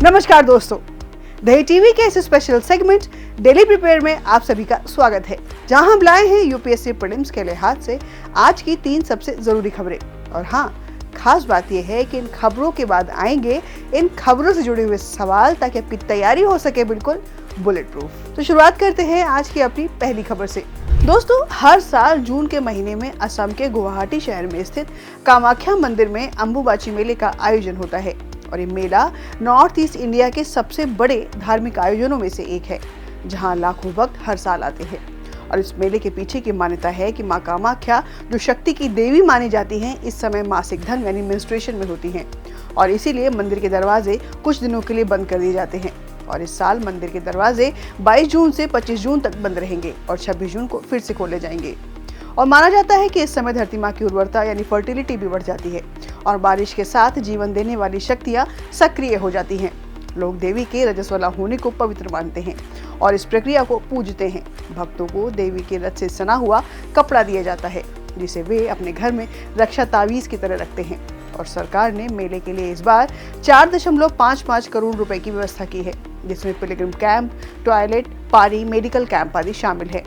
नमस्कार दोस्तों, दही टीवी के इस स्पेशल सेगमेंट डेली प्रिपेयर में आप सभी का स्वागत है, जहां हम लाए हैं यूपीएससी प्रीलिम्स के लिहाज से आज की 3 सबसे जरूरी खबरें। और हाँ, खास बात यह है कि इन खबरों के बाद आएंगे इन खबरों से जुड़े हुए सवाल, ताकि आपकी तैयारी हो सके बिल्कुल बुलेट प्रूफ। तो शुरुआत करते हैं आज की अपनी पहली खबर से। दोस्तों, हर साल जून के महीने में असम के गुवाहाटी शहर में स्थित कामाख्या मंदिर में अंबुबाची मेले का आयोजन होता है और ये मेला नॉर्थ ईस्ट इंडिया के सबसे बड़े धार्मिक आयोजनों में से एक है, जहां लाखों भक्त हर साल आते हैं। और इस मेले के पीछे की मान्यता है कि मां कामाख्या, जो शक्ति की देवी मानी जाती हैं, इस समय मासिक धर्म यानी मेंस्ट्रुएशन में होती हैं और इसीलिए मंदिर के दरवाजे कुछ दिनों के लिए बंद कर दिए जाते हैं। और इस साल मंदिर के दरवाजे 22 जून से 25 जून तक बंद रहेंगे और 26 जून को फिर से खोले जाएंगे। और माना जाता है कि इस समय धरती माँ की उर्वरता यानी फर्टिलिटी भी बढ़ जाती है और बारिश के साथ जीवन देने वाली शक्तियाँ सक्रिय हो जाती हैं। लोग देवी के रजस्वला होने को पवित्र मानते हैं और इस प्रक्रिया को पूजते हैं। भक्तों को देवी के रथ से सना हुआ कपड़ा दिया जाता है, जिसे वे अपने घर में रक्षा तावीज की तरह रखते हैं। और सरकार ने मेले के लिए इस बार 4.55 करोड़ रुपए की व्यवस्था की है, जिसमें पिलग्रिम कैंप, टॉयलेट, पारी, मेडिकल कैंप आदि शामिल है।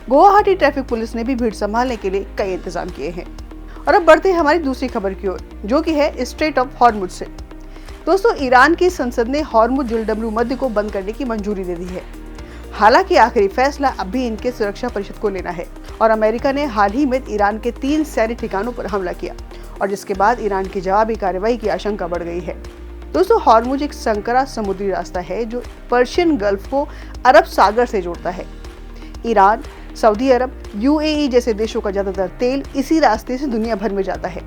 गुवाहाटी ट्रैफिक पुलिस ने भी भीड़ संभालने के लिए कई इंतजाम किए हैं। और अब बढ़ते हैं हमारी दूसरी खबर की ओर, जो कि है स्ट्रेट ऑफ हॉर्मुज से। दोस्तों, ईरान की संसद ने हॉर्मुज जलडमरू मध्य को बंद करने की मंजूरी दे दी है। हालांकि आखिरी फैसला अभी इनके सुरक्षा परिषद को लेना है। और अमेरिका ने हाल ही में ईरान के 3 सैन्य ठिकानों पर हमला किया और जिसके बाद ईरान की जवाबी कार्रवाई की आशंका बढ़ गई है। दोस्तों, हॉर्मुज एक संकरा समुद्री रास्ता है जो पर्शियन गल्फ को अरब सागर से जोड़ता है। ईरान, सऊदी अरब, यूएई जैसे देशों का ज्यादातर तेल इसी रास्ते से दुनिया भर में जाता है।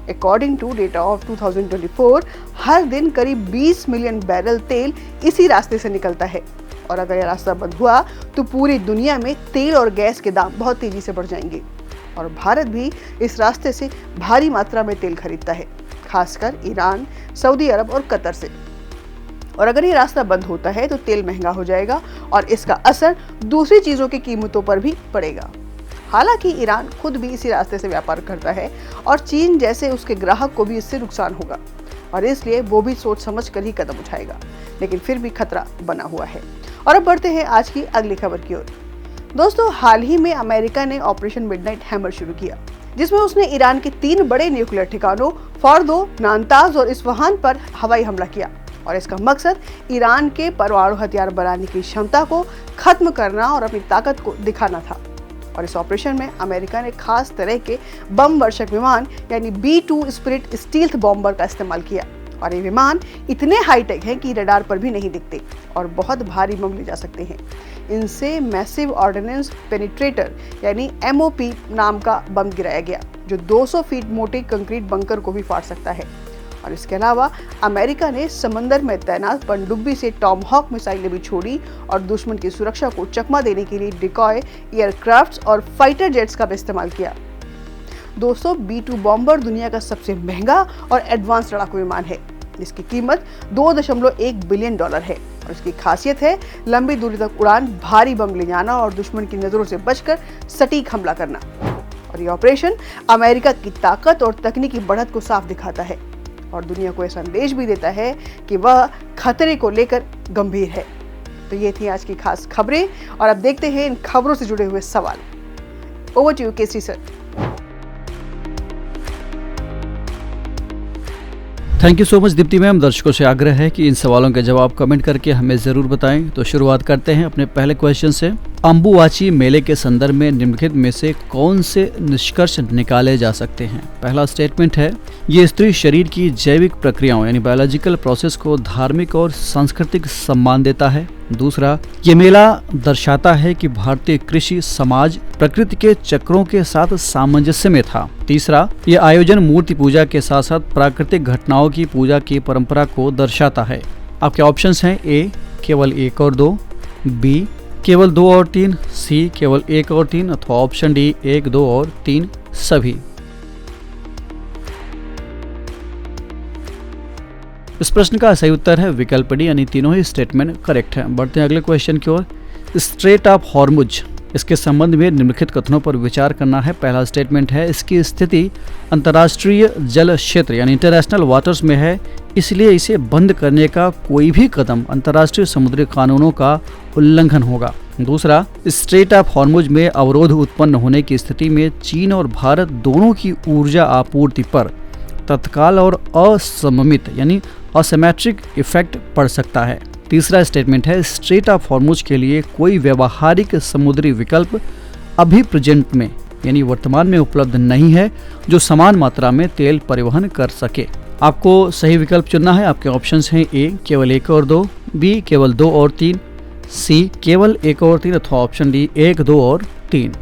अकॉर्डिंग टू डेटा ऑफ 2024, हर दिन करीब 20 मिलियन बैरल तेल इसी रास्ते से निकलता है। और अगर यह रास्ता बंद हुआ तो पूरी दुनिया में तेल और गैस के दाम बहुत तेजी से बढ़ जाएंगे। और भारत भी इस रास्ते से भारी मात्रा में तेल खरीदता है, खासकर ईरान, सऊदी अरब और कतर से। और अगर ये रास्ता बंद होता है तो तेल महंगा हो जाएगा और इसका असर दूसरी चीजों की कीमतों पर भी पड़ेगा। हालांकि ईरान खुद भी इसी रास्ते से व्यापार करता है और चीन जैसे उसके ग्राहक को भी इससे नुकसान होगा और इसलिए वो भी सोच समझ कर ही कदम उठाएगा, लेकिन फिर भी खतरा बना हुआ है। और अब बढ़ते हैं आज की अगली खबर की ओर। दोस्तों, हाल ही में अमेरिका ने ऑपरेशन मिडनाइट हैमर शुरू किया, जिसमें उसने ईरान के 3 बड़े न्यूक्लियर ठिकानों फॉर्दो, नातांज और इस्फहान पर हवाई हमला किया। और इसका मकसद ईरान के परमाणु हथियार बनाने की क्षमता को खत्म करना और अपनी ताकत को दिखाना था। और इस ऑपरेशन में अमेरिका ने खास तरह के बम वर्षक विमान यानी B-2 स्पिरिट स्टील्थ बॉम्बर का इस्तेमाल किया। और ये विमान इतने हाईटेक हैं कि रडार पर भी नहीं दिखते और बहुत भारी बम ले जा सकते हैं। इनसे मैसिव ऑर्डिनेंस पेनिट्रेटर यानी MOP नाम का बम गिराया गया, जो 200 फीट मोटे कंक्रीट बंकर को भी फाड़ सकता है। और इसके अलावा अमेरिका ने समंदर में तैनात पनडुब्बी से टॉमहॉक मिसाइलें भी छोड़ी और दुश्मन की सुरक्षा को चकमा देने के लिए डिकॉय एयरक्राफ्ट्स और फाइटर जेट्स का भी इस्तेमाल किया। दोस्तों, B-2 बॉम्बर दुनिया का सबसे महंगा और एडवांस लड़ाकू विमान है, जिसकी कीमत $2.1 बिलियन है। और इसकी खासियत है लंबी दूरी तक उड़ान, भारी बम ले जाना और दुश्मन की नजरों से बचकर सटीक हमला करना। और ये ऑपरेशन अमेरिका की ताकत और तकनीकी बढ़त को साफ दिखाता है और दुनिया को यह संदेश भी देता है कि वह खतरे को लेकर गंभीर है। तो ये थी आज की खास खबरें और अब देखते हैं इन खबरों से जुड़े हुए सवाल। Over to you KC sir. Thank you so much Deepti ma'am. दर्शकों से आग्रह है कि इन सवालों के जवाब कमेंट करके हमें ज़रूर बताएं। तो शुरुआत करते हैं अपने पहले क्वेश्चन से। अंबुबाची मेले के संदर्भ में निम्नलिखित में से कौन से निष्कर्ष निकाले जा सकते हैं? पहला स्टेटमेंट है, ये स्त्री शरीर की जैविक प्रक्रियाओं यानी बायोलॉजिकल प्रोसेस को धार्मिक और सांस्कृतिक सम्मान देता है। दूसरा, ये मेला दर्शाता है कि भारतीय कृषि समाज प्रकृति के चक्रों के साथ सामंजस्य में था। तीसरा, ये आयोजन मूर्ति पूजा के साथ साथ प्राकृतिक घटनाओं की पूजा की परंपरा को दर्शाता है। आपके ऑप्शंस हैं ए केवल 1 और 2, बी केवल 2 और 3, सी केवल 1 और 3 अथवा ऑप्शन डी 1, 2 और 3 सभी। इस प्रश्न का सही उत्तर है विकल्प डी यानी तीनों ही स्टेटमेंट करेक्ट है। बढ़ते हैं अगले क्वेश्चन की ओर। स्ट्रेट ऑफ हॉर्मुज इसके संबंध में निम्नलिखित कथनों पर विचार करना है। पहला स्टेटमेंट है, इसकी स्थिति अंतर्राष्ट्रीय जल क्षेत्र यानी इंटरनेशनल वाटर्स में है, इसलिए इसे बंद करने का कोई भी कदम अंतर्राष्ट्रीय समुद्री कानूनों का उल्लंघन होगा। दूसरा, स्ट्रेट ऑफ हॉर्मुज में अवरोध उत्पन्न होने की स्थिति में चीन और भारत दोनों की ऊर्जा आपूर्ति पर तत्काल और असममित यानी असिमेट्रिक इफेक्ट पड़ सकता है। तीसरा स्टेटमेंट है, स्ट्रेट ऑफ हॉर्मुज के लिए कोई व्यवहारिक समुद्री विकल्प अभी प्रेजेंट में यानी वर्तमान में उपलब्ध नहीं है जो समान मात्रा में तेल परिवहन कर सके। आपको सही विकल्प चुनना है। आपके ऑप्शंस हैं ए केवल 1 और 2, बी केवल 2 और 3, सी केवल 1 और 3 अथवा ऑप्शन डी 1, 2 और 3।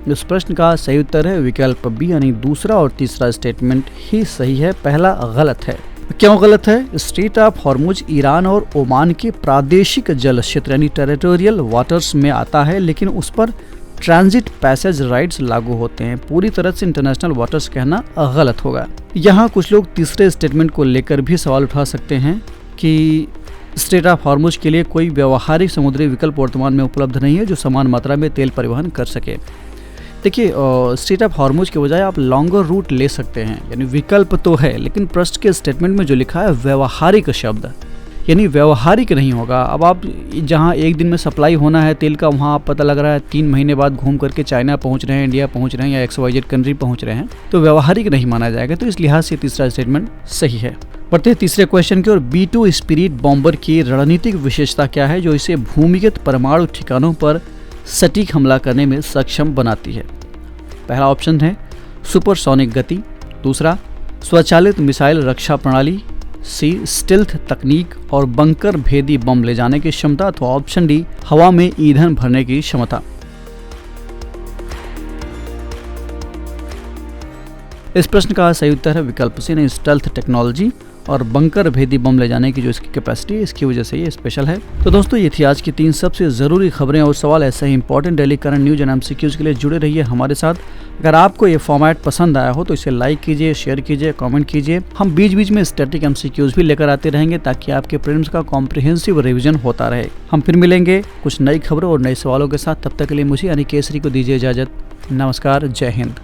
इस प्रश्न का सही उत्तर है विकल्प बी यानी दूसरा और तीसरा स्टेटमेंट ही सही है, पहला गलत है। क्यों गलत है? स्ट्रेट ऑफ हॉर्मुज ईरान और ओमान के प्रादेशिक जल क्षेत्र यानी टेरिटोरियल वाटर्स में आता है, लेकिन उस पर ट्रांजिट पैसेज राइट्स लागू होते हैं। पूरी तरह से इंटरनेशनल वाटर्स कहना गलत होगा। यहाँ कुछ लोग तीसरे स्टेटमेंट को लेकर भी सवाल उठा सकते हैं कि स्ट्रेट ऑफ हॉर्मुज के लिए कोई व्यवहारिक समुद्री विकल्प वर्तमान में उपलब्ध नहीं है जो समान मात्रा में तेल परिवहन कर सके। देखिए, स्ट्रेट ऑफ हॉर्मुज के बजाय आप लॉन्गर रूट ले सकते हैं, यानी विकल्प तो है, लेकिन प्रश्न के स्टेटमेंट में जो लिखा है व्यवहारिक शब्द यानी व्यवहारिक नहीं होगा। अब आप जहां एक दिन में सप्लाई होना है तेल का, वहां आप पता लग रहा है 3 महीने बाद घूम करके चाइना पहुंच रहे हैं, इंडिया पहुंच रहे हैं या XYZ कंट्री पहुंच रहे हैं, तो व्यवहारिक नहीं माना जाएगा। तो इस लिहाज से तीसरा स्टेटमेंट सही है। बढ़ते हैं तीसरे क्वेश्चन की ओर। B2 स्पिरिट बॉम्बर की रणनीतिक विशेषता क्या है जो इसे भूमिगत परमाणु ठिकानों पर सटीक हमला करने में सक्षम बनाती है? पहला ऑप्शन है सुपरसोनिक गति, दूसरा स्वचालित मिसाइल रक्षा प्रणाली, सी स्टिल्थ तकनीक और बंकर भेदी बम ले जाने की क्षमता, तो ऑप्शन डी हवा में ईंधन भरने की क्षमता। इस प्रश्न का सही उत्तर है विकल्प सी यानी स्टेल्थ टेक्नोलॉजी और बंकर भेदी बम ले जाने की जो इसकी कैपेसिटी है, इसकी वजह से ये स्पेशल है। तो दोस्तों, ये थी आज की 3 सबसे ज़रूरी खबरें और सवाल। ऐसे ही important daily current news and MCQs के लिए जुड़े रहिए हमारे साथ। अगर आपको ये फॉर्मेट पसंद आया हो तो इसे लाइक कीजिए, शेयर कीजिए, कमेंट कीजिए। हम बीच बीच में स्टैटिक MCQs भी लेकर आते रहेंगे ताकि आपके प्रीलिम्स का कॉम्प्रिहेंसिव रिवीजन होता रहे। हम फिर मिलेंगे कुछ नई खबरों और नए सवालों के साथ। तब तक के लिए मुझे यानी केसरी को दीजिए इजाज़त। नमस्कार, जय हिंद।